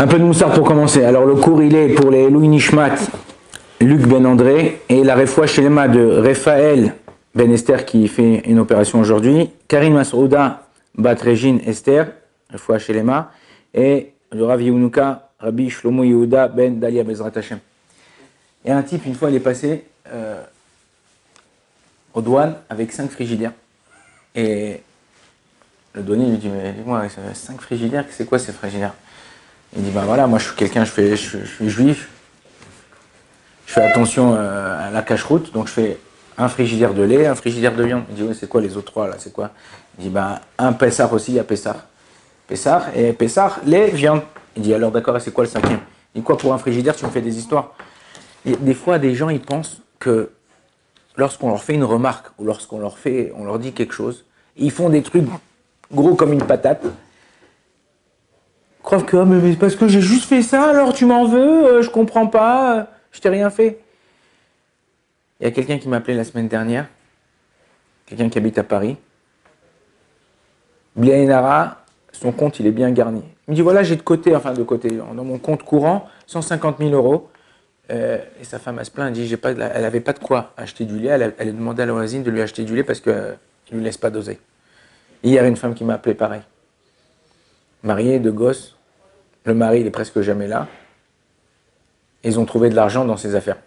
Un peu de moussard pour commencer. Alors le cours il est pour les Louis Nishmat, Luc Ben André et la Refoua Shelema de Raphaël Ben Esther qui fait une opération aujourd'hui, Karine Masrouda Bat Régine Esther, Refoua Shelema, et le Rav Yehunuka Rabbi Shlomo Yehuda Ben Dalia Bezrat Hashem. Et un type une fois il est passé aux douanes avec 5 frigidaires et le douanier lui dit mais dis-moi 5 frigidaires, c'est quoi ces frigidaires? Il dit, ben voilà, moi je suis quelqu'un, je suis juif, je fais attention à la cache-route, donc je fais un frigidaire de lait, un frigidaire de viande. Il dit, oui, c'est quoi les autres trois là, c'est quoi? Il dit, ben un Pessar aussi, il y a Pessar. Pessar, et Pessar, lait, viande. Il dit, alors d'accord, c'est quoi le 5e? Il dit, quoi pour un frigidaire, tu me fais des histoires? Et des fois, des gens, ils pensent que lorsqu'on leur fait une remarque, ou lorsqu'on leur dit quelque chose, ils font des trucs gros comme une patate. Crois que mais parce que j'ai juste fait ça, alors tu m'en veux, je comprends pas, je t'ai rien fait. Il y a quelqu'un qui m'a appelé la semaine dernière, quelqu'un qui habite à Paris. Bliainara, son compte il est bien garni. Il me dit voilà, j'ai de côté, dans mon compte courant, 150 000 euros. Et sa femme elle se plaint, elle dit elle n'avait pas de quoi acheter du lait, elle a demandé à la voisine de lui acheter du lait parce qu'il ne lui laisse pas doser. Hier, une femme qui m'a appelé pareil. Mariée, 2 gosses. Le mari, il est presque jamais là. Ils ont trouvé de l'argent dans ses affaires.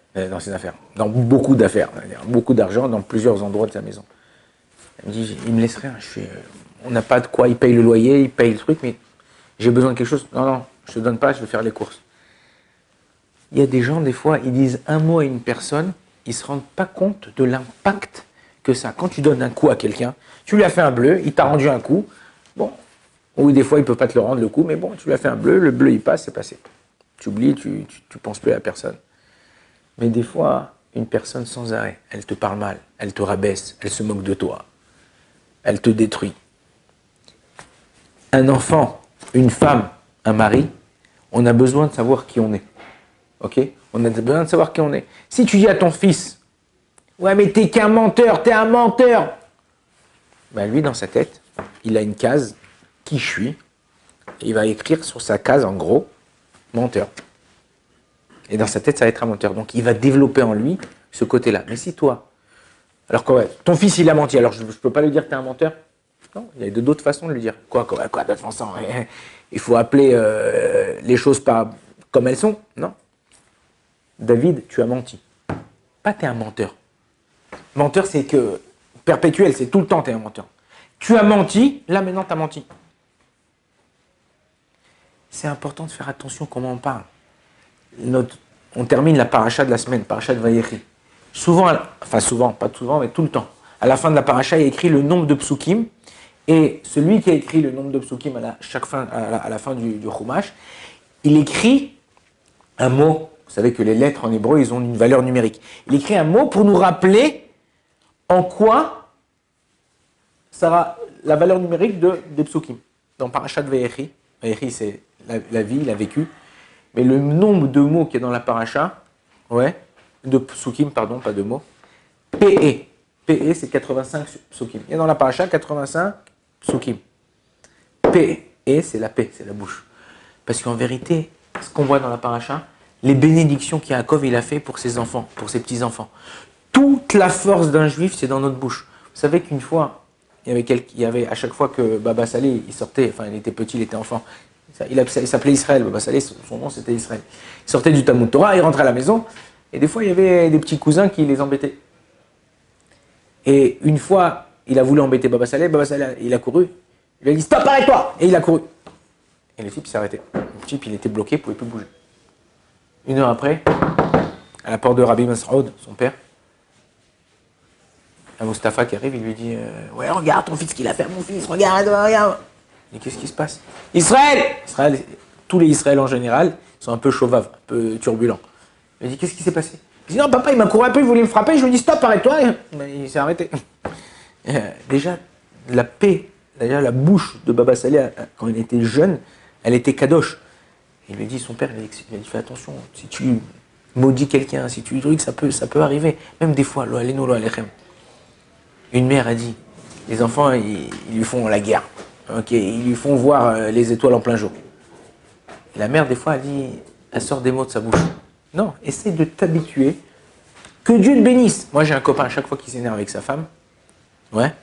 Dans beaucoup d'affaires. Beaucoup d'argent dans plusieurs endroits de sa maison. Elle me dit, il me laisse rien. On n'a pas de quoi. Il paye le loyer, il paye le truc, mais j'ai besoin de quelque chose. Non, je te donne pas, je vais faire les courses. Il y a des gens, des fois, ils disent un mot à une personne, ils ne se rendent pas compte de l'impact que ça. Quand tu donnes un coup à quelqu'un, tu lui as fait un bleu, il t'a rendu un coup. Bon. Ou des fois, il ne peut pas te le rendre le coup, mais bon, tu lui as fait un bleu, le bleu, il passe, c'est passé. Tu oublies, tu penses plus à la personne. Mais des fois, une personne sans arrêt, elle te parle mal, elle te rabaisse, elle se moque de toi, elle te détruit. Un enfant, une femme, un mari, on a besoin de savoir qui on est. Ok? On a besoin de savoir qui on est. Si tu dis à ton fils, ouais, mais t'es qu'un menteur, t'es un menteur. Ben lui, dans sa tête, il a une case. Qui je suis, il va écrire sur sa case en gros menteur. Et dans sa tête, ça va être un menteur. Donc il va développer en lui ce côté-là. Mais si toi, alors quoi, ton fils il a menti, alors je ne peux pas lui dire que tu es un menteur? Non, il y a d'autres façons de lui dire. Quoi d'autres façons? Il faut appeler les choses pas comme elles sont? Non. David, tu as menti. Pas tu es un menteur. Menteur, c'est que perpétuel, c'est tout le temps tu es un menteur. Tu as menti, là maintenant tu as menti. C'est important de faire attention comment on parle. On termine la paracha de la semaine, paracha de Vayechi. Souvent, pas souvent, mais tout le temps. À la fin de la paracha, il y a écrit le nombre de psukim. Et celui qui a écrit le nombre de psukim à la fin du Chumash, il écrit un mot. Vous savez que les lettres en hébreu, ils ont une valeur numérique. Il écrit un mot pour nous rappeler en quoi sera la valeur numérique des psukim. Dans paracha de Vayechi, Vayechi c'est la vie, il a vécu. Mais le nombre de mots qu'il y a dans la paracha, de psukim, pardon, pas de mots, PE. PE, c'est 85 psukim. Il y a dans la paracha 85 psukim. PE, c'est la paix, c'est la bouche. Parce qu'en vérité, ce qu'on voit dans la paracha, les bénédictions qu'Yaakov il a fait pour ses enfants, pour ses petits-enfants. Toute la force d'un juif, c'est dans notre bouche. Vous savez qu'une fois, il y avait à chaque fois que Baba Salé, il sortait, il était petit, il était enfant, il s'appelait Israël, Baba Salé, son nom c'était Israël. Il sortait du Talmud Torah, il rentrait à la maison, et des fois il y avait des petits cousins qui les embêtaient. Et une fois, il a voulu embêter Baba Salé, il a couru, il lui a dit stop, arrête-toi! Et il a couru. Et le type s'est arrêté. Le type il était bloqué, il ne pouvait plus bouger. 1 heure après, à la porte de Rabbi Masroud, son père, un Mustapha qui arrive, il lui dit ouais, regarde ton fils, ce qu'il a fait à mon fils, regarde. Il dit qu'est-ce qui se passe? Israël, tous les Israéliens en général sont un peu chauvaves, un peu turbulents. Il dit qu'est-ce qui s'est passé? Il dit non, papa, il m'a couru un peu, il voulait me frapper, je lui ai dit stop, arrête-toi. Mais il s'est arrêté. Déjà, la paix, d'ailleurs, la bouche de Baba Salé, quand il était jeune, elle était kadosh. Il lui dit, son père, il a dit fais attention, si tu maudis quelqu'un, si tu lui dis que ça peut arriver. Même des fois, lo aleno, lo alechem. Une mère a dit, les enfants, ils lui font la guerre. Okay, ils lui font voir les étoiles en plein jour. Et la mère, des fois, elle sort des mots de sa bouche. Non, essaye de t'habituer. Que Dieu te bénisse. Moi, j'ai un copain, à chaque fois qu'il s'énerve avec sa femme, ouais,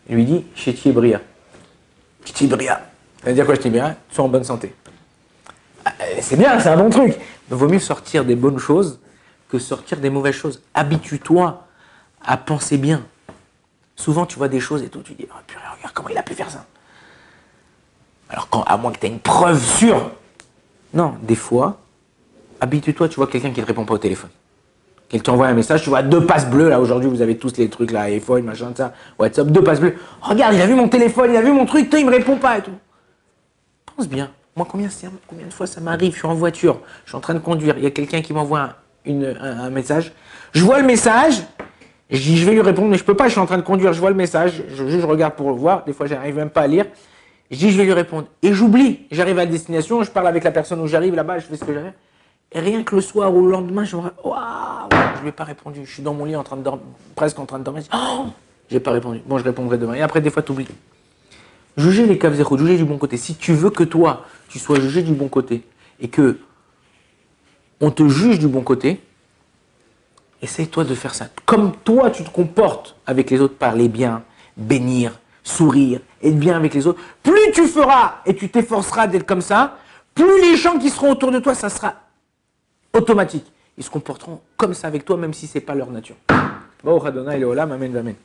il lui dit, Chéti Bria. Chéti Bria. Ça veut dire quoi, Chéti Bria? Sois en bonne santé. C'est bien, c'est un bon truc. Mais vaut mieux sortir des bonnes choses que sortir des mauvaises choses. Habitue-toi à penser bien. Souvent, tu vois des choses et tout, tu dis, oh, purée, regarde comment il a pu faire ça. Alors, à moins que tu aies une preuve sûre. Non, des fois, habitue-toi, tu vois quelqu'un qui ne te répond pas au téléphone. Qu'il t'envoie un message, tu vois 2 passes bleues, là, aujourd'hui, vous avez tous les trucs, là, iPhone, machin, ça, WhatsApp, 2 passes bleues. Oh, regarde, il a vu mon téléphone, il a vu mon truc, toi, il me répond pas et tout. Pense bien. Moi, combien de fois ça m'arrive, je suis en voiture, je suis en train de conduire, il y a quelqu'un qui m'envoie un message, je vois le message, je dis, je vais lui répondre, mais je peux pas, je suis en train de conduire, je vois le message, je regarde pour le voir, des fois, j'arrive même pas à lire. Je dis, je vais lui répondre. Et j'oublie. J'arrive à la destination, je parle avec la personne où j'arrive là-bas, je fais ce que j'avais. Et rien que le soir ou le lendemain, je me dis, waouh, je lui ai pas répondu. Je suis dans mon lit en train de dormir, presque en train de dormir. Oh, j'ai pas répondu. Bon, je répondrai demain. Et après, des fois, tu oublies. Juger les caves zéro, juger du bon côté. Si tu veux que toi, tu sois jugé du bon côté et que on te juge du bon côté, essaye-toi de faire ça. Comme toi, tu te comportes avec les autres, parler bien, bénir, sourire, être bien avec les autres, plus tu feras et tu t'efforceras d'être comme ça, plus les gens qui seront autour de toi, ça sera automatique. Ils se comporteront comme ça avec toi, même si ce n'est pas leur nature. Baruch Adonai Leolam, Amen, Amen.